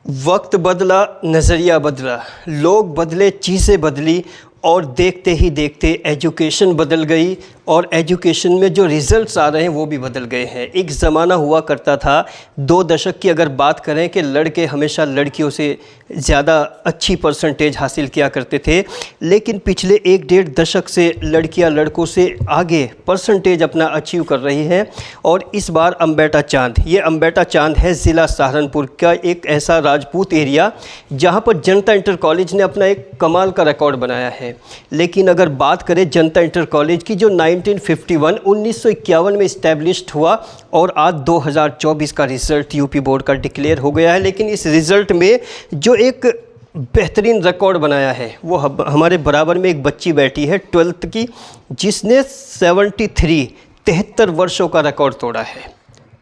वक्त बदला, नज़रिया बदला, लोग बदले, चीज़ें बदली और देखते ही देखते एजुकेशन बदल गई और एजुकेशन में जो रिज़ल्ट्स आ रहे हैं वो भी बदल गए हैं। एक ज़माना हुआ करता था, 2 दशक की अगर बात करें, कि लड़के हमेशा लड़कियों से ज़्यादा अच्छी परसेंटेज हासिल किया करते थे, लेकिन पिछले 1-1.5 दशक से लड़कियां लड़कों से आगे परसेंटेज अपना अचीव कर रही हैं। और इस बार अम्बेटा चांद, ये अम्बेटा चांद है ज़िला सहारनपुर का एक ऐसा राजपूत एरिया जहां पर जनता इंटर कॉलेज ने अपना एक कमाल का रिकॉर्ड बनाया है। लेकिन अगर बात करें जनता इंटर कॉलेज की, जो 1951 में इस्टेब्लिश्ड हुआ और आज 2024 का रिज़ल्ट यूपी बोर्ड का डिक्लेयर हो गया है, लेकिन इस रिज़ल्ट में जो एक बेहतरीन रिकॉर्ड बनाया है वो हमारे बराबर में एक बच्ची बैठी है 12th की, जिसने 73 वर्षों का रिकॉर्ड तोड़ा है।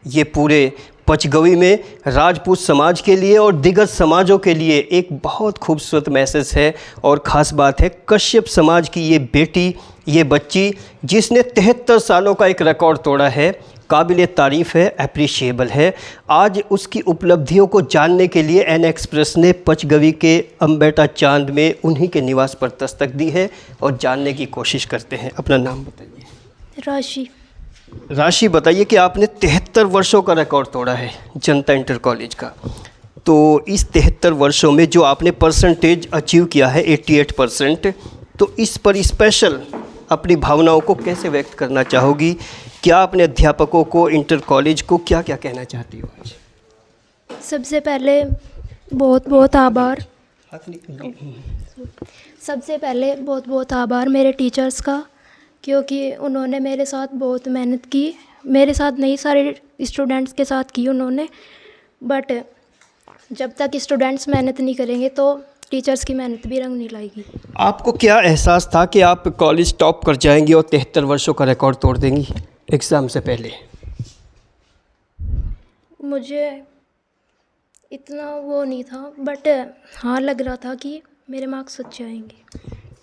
ये पूरे पचगवी में राजपूत समाज के लिए और दिग्गज समाजों के लिए एक बहुत खूबसूरत मैसेज है। और ख़ास बात है कश्यप समाज की ये बेटी, ये बच्ची जिसने 73 सालों का एक रिकॉर्ड तोड़ा है, काबिल तारीफ़ है, अप्रिशिएबल है। आज उसकी उपलब्धियों को जानने के लिए एन एक्सप्रेस ने पचगवी के अम्बेटा चांद में उन्हीं के निवास पर दस्तक दी है और जानने की कोशिश करते हैं। अपना नाम बताइए। राशि, बताइए कि आपने 73 वर्षों का रिकॉर्ड तोड़ा है जनता इंटर कॉलेज का, तो इस 73 वर्षों में जो आपने परसेंटेज अचीव किया है 88%, तो इस पर स्पेशल अपनी भावनाओं को कैसे व्यक्त करना चाहोगी? क्या अपने अध्यापकों को, इंटर कॉलेज को क्या क्या कहना चाहती हो आज? सबसे पहले बहुत बहुत आभार। सबसे पहले बहुत बहुत आभार मेरे टीचर्स का, क्योंकि उन्होंने मेरे साथ बहुत मेहनत की। मेरे साथ नहीं, सारे स्टूडेंट्स के साथ की उन्होंने, बट जब तक स्टूडेंट्स मेहनत नहीं करेंगे तो टीचर्स की मेहनत भी रंग नहीं लाएगी। आपको क्या एहसास था कि आप कॉलेज टॉप कर जाएंगी और 73 वर्षों का रिकॉर्ड तोड़ देंगी एग्ज़ाम से पहले? मुझे इतना वो नहीं था, बट हाँ लग रहा था कि मेरे मार्क्स अच्छे आएंगे।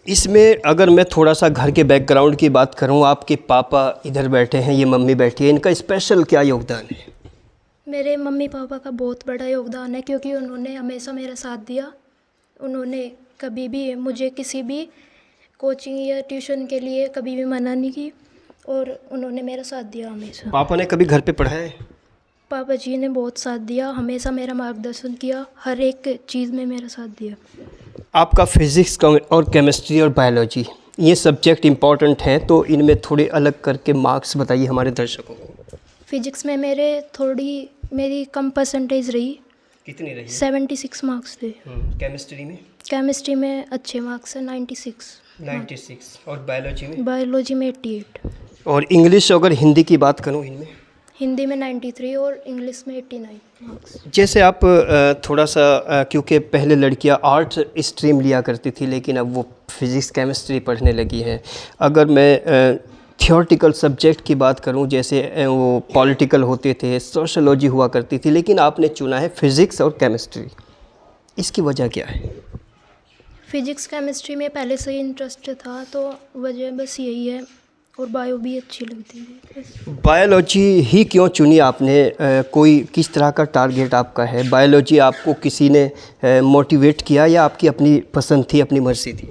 इसमें अगर मैं थोड़ा सा घर के बैकग्राउंड की बात करूं, आपके पापा इधर बैठे हैं, ये मम्मी बैठी है, इनका स्पेशल क्या योगदान है? मेरे मम्मी पापा का बहुत बड़ा योगदान है, क्योंकि उन्होंने हमेशा मेरा साथ दिया। उन्होंने कभी भी मुझे किसी भी कोचिंग या ट्यूशन के लिए कभी भी मना नहीं की और उन्होंने मेरा साथ दिया हमेशा। पापा ने कभी घर पे पढ़ाया है? पापा जी ने बहुत साथ दिया, हमेशा मेरा मार्गदर्शन किया, हर एक चीज़ में मेरा साथ दिया। आपका फिज़िक्स और केमिस्ट्री और बायोलॉजी ये सब्जेक्ट इम्पॉर्टेंट हैं, तो इनमें थोड़े अलग करके मार्क्स बताइए हमारे दर्शकों को। फिज़िक्स में मेरी कम परसेंटेज रही। कितनी रही? 76 मार्क्स थे। केमिस्ट्री में? केमिस्ट्री में अच्छे मार्क्स हैं, 96। और बायोलॉजी में? बायोलॉजी में 88। और इंग्लिश अगर हिंदी की बात करूँ, इनमें? हिंदी में 93 और इंग्लिश में 89 मार्क्स। जैसे आप थोड़ा सा, क्योंकि पहले लड़कियां आर्ट स्ट्रीम लिया करती थी, लेकिन अब वो फिज़िक्स केमिस्ट्री पढ़ने लगी हैं। अगर मैं थियोरेटिकल सब्जेक्ट की बात करूं, जैसे वो पॉलिटिकल होते थे, सोशोलॉजी हुआ करती थी, लेकिन आपने चुना है फिज़िक्स और केमिस्ट्री, इसकी वजह क्या है? फिज़िक्स केमिस्ट्री में पहले से ही इंटरेस्ट था, तो वजह बस यही है, और बायो भी अच्छी लगती है। बायोलॉजी ही क्यों चुनी आपने? कोई किस तरह का टारगेट आपका है? बायोलॉजी आपको किसी ने मोटिवेट किया या आपकी अपनी पसंद थी, अपनी मर्ज़ी थी?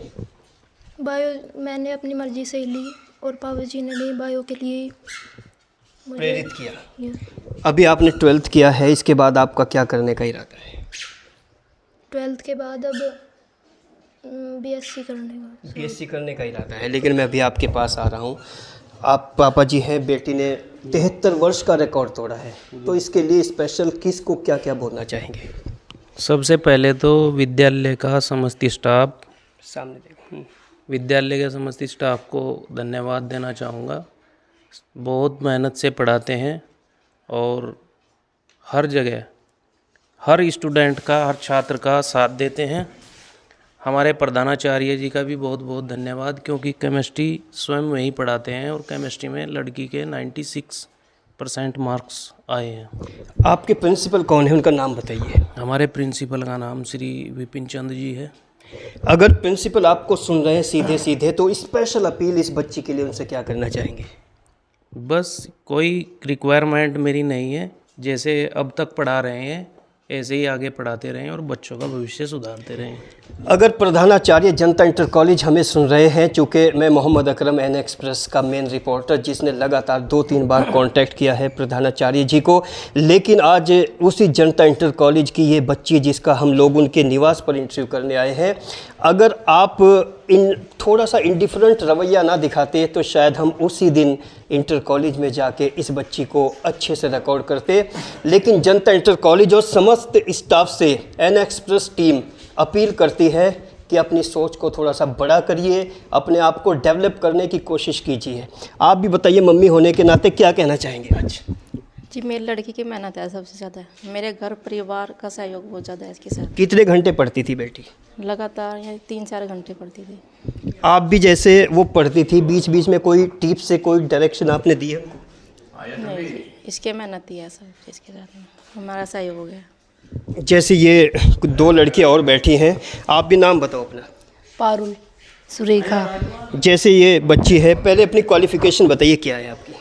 बायो मैंने अपनी मर्ज़ी से ली और पापा जी ने भी बायो के लिए प्रेरित किया। अभी आपने 12th किया है, इसके बाद आपका क्या करने का इरादा है? 12th के बाद अब बीएससी करने का इरादा है। लेकिन मैं अभी आपके पास आ रहा हूँ, आप पापा जी हैं, बेटी ने 73 वर्ष का रिकॉर्ड तोड़ा है, तो इसके लिए स्पेशल किसको क्या क्या बोलना चाहेंगे? सबसे पहले तो विद्यालय का समस्त स्टाफ, सामने देखो, विद्यालय के समस्त स्टाफ को धन्यवाद देना चाहूँगा। बहुत मेहनत से पढ़ाते हैं और हर जगह हर स्टूडेंट का, हर छात्र का साथ देते हैं। हमारे प्रधानाचार्य जी का भी बहुत बहुत धन्यवाद, क्योंकि केमिस्ट्री स्वयं वहीं पढ़ाते हैं और केमिस्ट्री में लड़की के 96% मार्क्स आए हैं। आपके प्रिंसिपल कौन है, उनका नाम बताइए। हमारे प्रिंसिपल का नाम श्री विपिन चंद जी है। अगर प्रिंसिपल आपको सुन रहे हैं सीधे सीधे, तो स्पेशल अपील इस बच्ची के लिए उनसे क्या करना चाहेंगे? बस कोई रिक्वायरमेंट मेरी नहीं है, जैसे अब तक पढ़ा रहे हैं ऐसे ही आगे पढ़ाते रहें और बच्चों का भविष्य सुधारते रहें। अगर प्रधानाचार्य जनता इंटर कॉलेज हमें सुन रहे हैं, चूँकि मैं मोहम्मद अकरम एन एक्सप्रेस का मेन रिपोर्टर जिसने लगातार 2-3 बार कांटेक्ट किया है प्रधानाचार्य जी को, लेकिन आज उसी जनता इंटर कॉलेज की ये बच्ची जिसका हम लोग उनके निवास पर इंटरव्यू करने आए हैं, अगर आप थोड़ा सा इंडिफरेंट रवैया ना दिखाते तो शायद हम उसी दिन इंटर कॉलेज में जाके इस बच्ची को अच्छे से रिकॉर्ड करते। लेकिन जनता इंटर कॉलेज और समस्त स्टाफ से एन एक्सप्रेस टीम अपील करती है कि अपनी सोच को थोड़ा सा बड़ा करिए, अपने आप को डेवलप करने की कोशिश कीजिए। आप भी बताइए, मम्मी होने के नाते क्या कहना चाहेंगे आज? जी, मेरी लड़की की मेहनत है सबसे ज़्यादा। मेरे घर परिवार का सहयोग बहुत ज़्यादा है इसके साथ। कितने घंटे पढ़ती थी बेटी? लगातार यहाँ 3-4 घंटे पढ़ती थी। आप भी जैसे वो पढ़ती थी, बीच बीच में कोई टिप्स से कोई डायरेक्शन आपने दिया? नहीं जी, इसके मेहनत ही है सब इसके साथ में हमारा सहयोग हो गया। जैसे ये 2 लड़कियाँ और बैठी हैं, आप भी नाम बताओ अपना। पारुल, सुरेखा। जैसे ये बच्ची है, पहले अपनी क्वालिफ़िकेशन बताइए क्या है आपकी?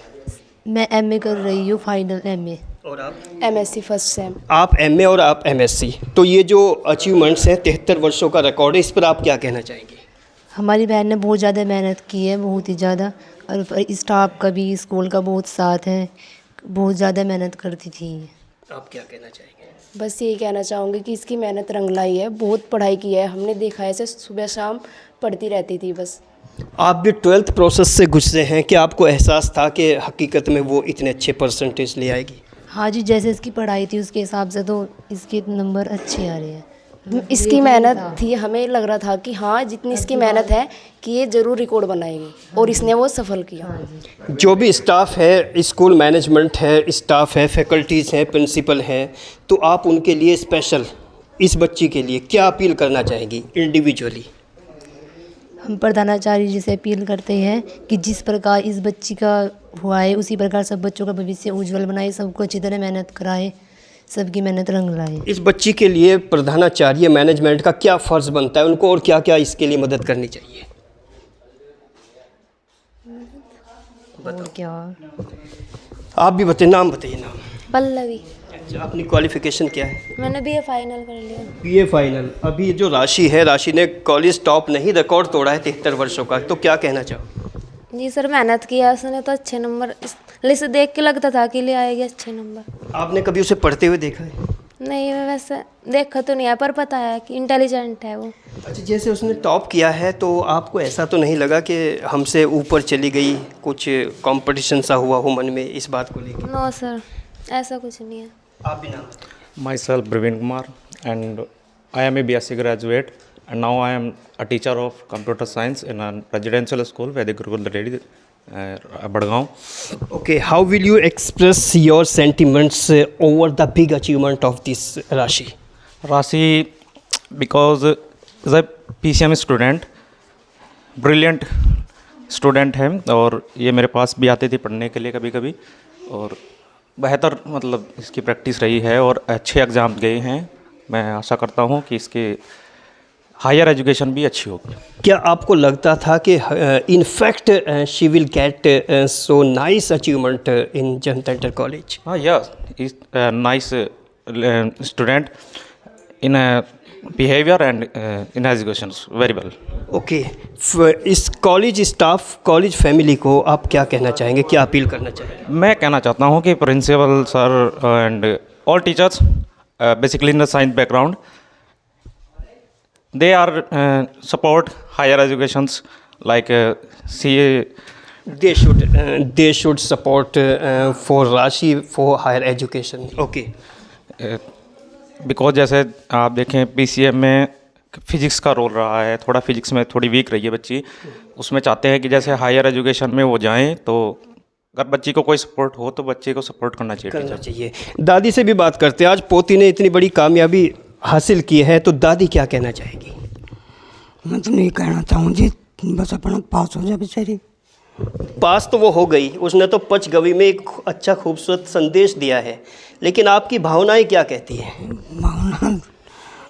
मैं एमए कर रही हूँ, फाइनल एमए। और आप? MSc first sem. आप एमए और आप एमएससी। तो ये जो अचीवमेंट्स हैं, 73 वर्षों का रिकॉर्ड है, इस पर आप क्या कहना चाहेंगे? हमारी बहन ने बहुत ज़्यादा मेहनत की है, बहुत ही ज़्यादा, और स्टाफ का भी, स्कूल का बहुत साथ है, बहुत ज़्यादा मेहनत करती थी। आप क्या कहना चाहेंगे? बस यही कहना चाहूँगी कि इसकी मेहनत रंग लाई है, बहुत पढ़ाई की है, हमने देखा है इसे सुबह शाम पढ़ती रहती थी बस। आप भी 12th प्रोसेस से गुजरे हैं, क्या आपको एहसास था कि हकीकत में वो इतने अच्छे परसेंटेज ले आएगी? हाँ जी, जैसे इसकी पढ़ाई थी उसके हिसाब से तो इसके नंबर अच्छे आ रहे हैं। इसकी मेहनत थी, हमें लग रहा था कि हाँ जितनी इसकी मेहनत है कि ये ज़रूर रिकॉर्ड बनाएगी, और इसने वो सफल किया। जो भी स्टाफ है, स्कूल मैनेजमेंट है, स्टाफ है, फैकल्टीज़ हैं, प्रिंसिपल हैं, तो आप उनके लिए स्पेशल इस बच्ची के लिए क्या अपील करना चाहेंगी इंडिविजुअली? हम प्रधानाचार्य जी से अपील करते हैं कि जिस प्रकार इस बच्ची का हुआ है उसी प्रकार सब बच्चों का भविष्य उज्जवल बनाए, सबको अच्छी तरह मेहनत कराए, सबकी मेहनत रंग लाए। इस बच्ची के लिए प्रधानाचार्य मैनेजमेंट का क्या फ़र्ज़ बनता है उनको, और क्या क्या इसके लिए मदद करनी चाहिए? और क्या? आप भी बताइए, नाम बताइए। नाम? पल्लवी। अच्छा, अपनी क्वालिफ़िकेशन क्या है? मैंने बीए फाइनल कर लिया। BA final. अभी ये जो राशि है, राशि ने कॉलेज टॉप नहीं, रिकॉर्ड तोड़ा है 73 वर्षों का, तो क्या कहना चाहो? जी सर, मेहनत किया उसने तो अच्छे नंबर, लिस्ट देख के लगता था कि ले आएगी अच्छे नंबर। आपने कभी उसे पढ़ते हुए देखा है? नहीं, मैं वैसे देखा तो नहीं है, पर पता है कि इंटेलिजेंट है वो। अच्छा, जैसे उसने टॉप किया है तो आपको ऐसा तो नहीं लगा कि हमसे ऊपर चली गई, कुछ कंपटीशन सा हुआ हो मन में इस बात को लेकर? नो सर, ऐसा कुछ नहीं है। आप भी नाम? Myself Praveen Kumar, and I am a BSc graduate, and now I am a teacher of computer science in a residential school, Vedic Gurukul Reddy, Badgaon. Okay, how will you express your sentiments over the big achievement of this Rashi? Rashi, because is a PCM student, brilliant student है, और ये मेरे पास भी आते थे पढ़ने के लिए कभी कभी, और बेहतर मतलब इसकी प्रैक्टिस रही है और अच्छे एग्ज़ाम गए हैं। मैं आशा करता हूँ कि इसके हायर एजुकेशन भी अच्छी होगी। क्या आपको लगता था कि in fact she will get so nice achievement in Janata inter college? हाँ, yes, is nice student in behaviour and in education very well. Okay, इस कॉलेज स्टाफ, कॉलेज फैमिली को आप क्या कहना चाहेंगे, क्या अपील करना चाहेंगे? मैं कहना चाहता हूँ कि principal sir and all teachers basically in the science background, they are support higher educations like CA. They should support for Rashi for higher education. Okay. Because जैसे आप देखें PCM में फिजिक्स का रोल रहा है, थोड़ा फिजिक्स में थोड़ी वीक रही है बच्ची, उसमें चाहते हैं कि जैसे हायर एजुकेशन में वो जाएं, तो अगर बच्ची को कोई सपोर्ट हो तो बच्चे को सपोर्ट करना चाहिए। दादी से भी बात करते हैं। आज पोती ने इतनी बड़ी कामयाबी हासिल की है, तो दादी क्या कहना चाहेगी? मैं तो नहीं कहना चाहूँ जी, बस अपना पास हो जाए बेचारी। पास तो वो हो गई, उसने तो पंचगवी में एक अच्छा खूबसूरत संदेश दिया है, लेकिन आपकी भावनाएं क्या कहती हैं? भावना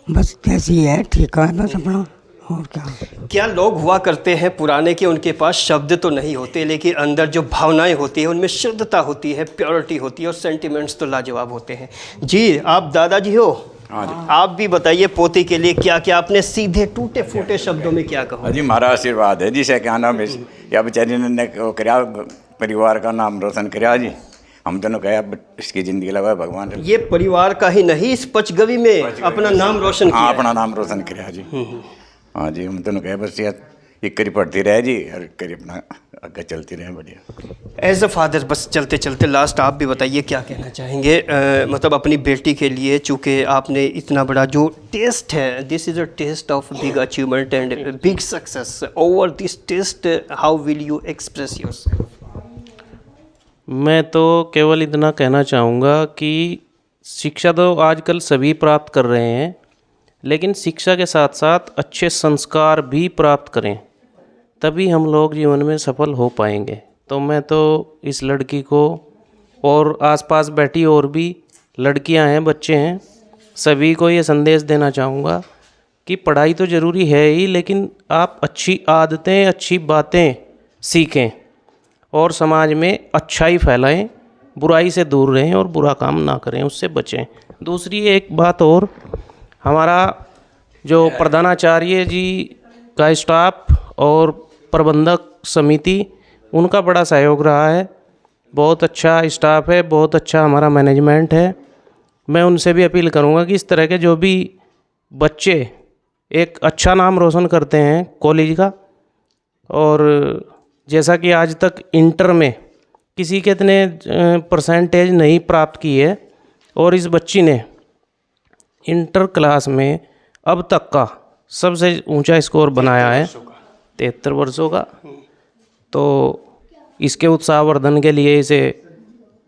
बस कैसी है, ठीक है बस अपना, और क्या लोग हुआ करते हैं पुराने के, उनके पास शब्द तो नहीं होते, लेकिन अंदर जो भावनाएं होती हैं उनमें शुद्धता होती है, प्योरिटी होती है, और सेंटिमेंट्स तो लाजवाब होते हैं। जी, आप दादाजी हो? हाँ जी। आप भी बताइए पोती के लिए क्या क्या आपने सीधे टूटे फूटे शब्दों में क्या कहो? हाँ जी, हमारा आशीर्वाद है जी से क्या नाम है या बेचारी ने वो कराया, परिवार का नाम रोशन कराया जी। हम दोनों कहे अब इसकी ज़िंदगी लगा भगवान। ये परिवार का ही नहीं, इस पचगवी में अपना नाम रोशन किया। हाँ, अपना नाम रोशन कराया जी। हाँ जी, हम दोनों कहे बस यार एक करी पढ़ती रहे जी और करी अपना आगे चलती रहे बढ़िया। एज अ फादर बस चलते चलते लास्ट आप भी बताइए क्या कहना चाहेंगे मतलब अपनी बेटी के लिए, चूँकि आपने इतना बड़ा जो टेस्ट है, this is a test of big achievement and big success. Over this test how will you express yourself? मैं तो केवल इतना कहना चाहूँगा कि शिक्षा तो आजकल सभी प्राप्त कर रहे हैं, लेकिन शिक्षा के साथ साथ अच्छे संस्कार भी प्राप्त करें, तभी हम लोग जीवन में सफल हो पाएंगे। तो मैं तो इस लड़की को और आसपास बैठी और भी लड़कियां हैं, बच्चे हैं, सभी को ये संदेश देना चाहूँगा कि पढ़ाई तो ज़रूरी है ही, लेकिन आप अच्छी आदतें, अच्छी बातें सीखें और समाज में अच्छाई फैलाएं, बुराई से दूर रहें और बुरा काम ना करें, उससे बचें। दूसरी एक बात और, हमारा जो प्रधानाचार्य जी का स्टाफ और प्रबंधक समिति, उनका बड़ा सहयोग रहा है। बहुत अच्छा स्टाफ है, बहुत अच्छा हमारा मैनेजमेंट है। मैं उनसे भी अपील करूंगा कि इस तरह के जो भी बच्चे एक अच्छा नाम रोशन करते हैं कॉलेज का, और जैसा कि आज तक इंटर में किसी के इतने परसेंटेज नहीं प्राप्त की है, और इस बच्ची ने इंटर क्लास में अब तक का सबसे ऊंचा स्कोर बनाया है, 73 वर्षों का। तो इसके उत्साहवर्धन के लिए इसे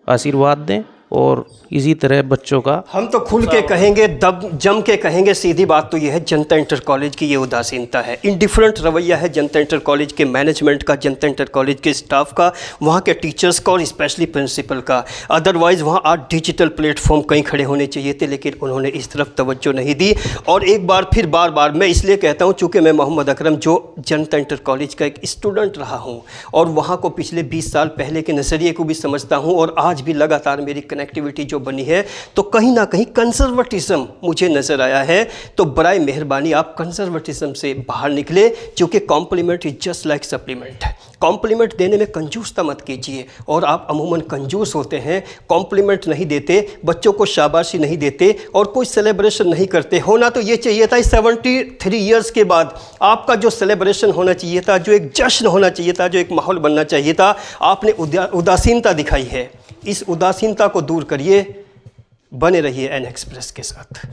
आशीर्वाद दें और इसी तरह बच्चों का हम तो खुल के कहेंगे, दब जम के कहेंगे, सीधी बात तो यह है जनता इंटर कॉलेज की ये उदासीनता है, इंडिफरेंट रवैया है जनता इंटर कॉलेज के मैनेजमेंट का, जनता इंटर कॉलेज के स्टाफ का, वहाँ के टीचर्स का और स्पेशली प्रिंसिपल का। अदरवाइज़ वहाँ आज डिजिटल प्लेटफॉर्म कहीं खड़े होने चाहिए थे, लेकिन उन्होंने इस तरफ तवज्जो नहीं दी। और एक बार फिर बार बार मैं इसलिए कहता हूँ चूँकि मैं मोहम्मद अकरम जो जनता इंटर कॉलेज का एक स्टूडेंट रहा हूँ और वहाँ को पिछले 20 साल पहले के नज़रिए को भी समझता हूँ, और आज भी लगातार मेरी कनेक्टिविटी जो बनी है, तो कहीं ना कहीं कंजर्वेटिज्म मुझे नज़र आया है। तो बराए मेहरबानी आप कंजर्वेटिज्म से बाहर निकले, क्योंकि compliment is just like supplement. Compliment देने में कंजूसता मत कीजिए, और आप अमूमन कंजूस होते हैं, कॉम्प्लीमेंट नहीं देते, बच्चों को शाबाशी नहीं देते और कोई सेलिब्रेशन नहीं करते। होना तो ये चाहिए था 73 ईयर्स के बाद आपका जो सेलिब्रेशन होना चाहिए था, जो एक जश्न होना चाहिए था, जो एक माहौल बनना चाहिए था, आपने उदासीनता दिखाई है। इस उदासीनता को दूर करिए, बने रहिए एन एक्सप्रेस के साथ।